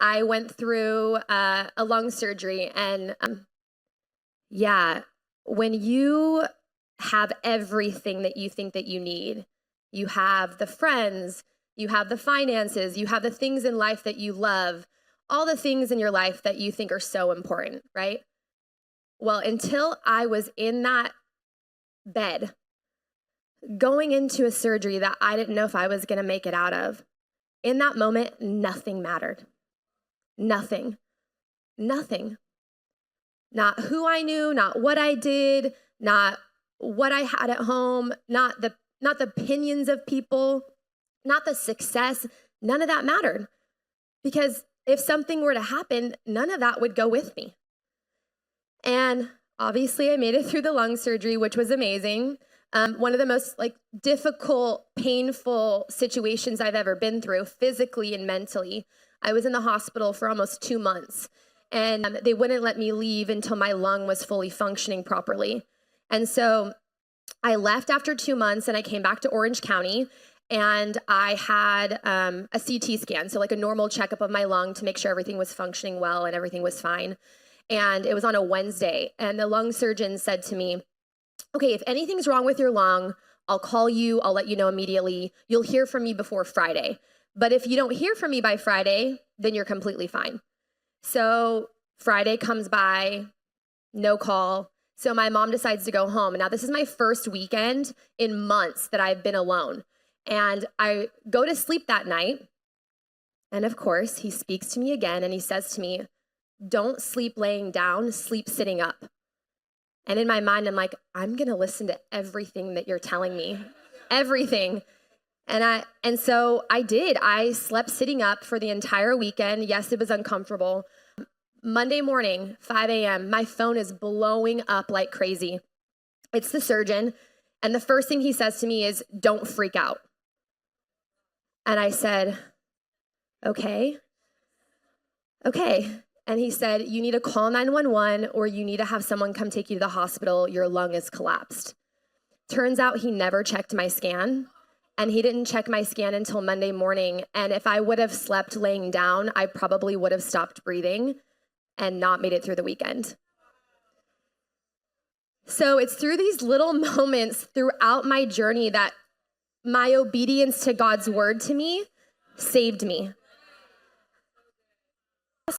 I went through a lung surgery, and when you have everything that you think that you need, you have the friends, you have the finances, you have the things in life that you love, all the things in your life that you think are so important, right? Well, until I was in that bed, going into a surgery that I didn't know if I was going to make it out of, in that moment, nothing mattered. Nothing. Nothing. Not who I knew, not what I did, not what I had at home, not the opinions of people, not the success. None of that mattered. Because if something were to happen, none of that would go with me. And obviously I made it through the lung surgery, which was amazing. One of the most difficult, painful situations I've ever been through, physically and mentally. I was in the hospital for almost 2 months, and they wouldn't let me leave until my lung was fully functioning properly. And so I left after 2 months, and I came back to Orange County, and I had a CT scan, so a normal checkup of my lung to make sure everything was functioning well and everything was fine. And it was on a Wednesday, and the lung surgeon said to me, okay, if anything's wrong with your lung, I'll call you, I'll let you know immediately. You'll hear from me before Friday. But if you don't hear from me by Friday, then you're completely fine. So Friday comes by, no call. So my mom decides to go home. And now this is my first weekend in months that I've been alone. And I go to sleep that night. And of course, he speaks to me again and he says to me, don't sleep laying down, sleep sitting up. And in my mind, I'm like, I'm going to listen to everything that you're telling me, everything. And so I did. I slept sitting up for the entire weekend. Yes, it was uncomfortable. Monday morning, 5 a.m., my phone is blowing up like crazy. It's the surgeon. And the first thing he says to me is, don't freak out. And I said, okay. And he said, you need to call 911 or you need to have someone come take you to the hospital. Your lung is collapsed. Turns out he never checked my scan, and he didn't check my scan until Monday morning. And if I would have slept laying down, I probably would have stopped breathing and not made it through the weekend. So it's through these little moments throughout my journey that my obedience to God's word to me saved me.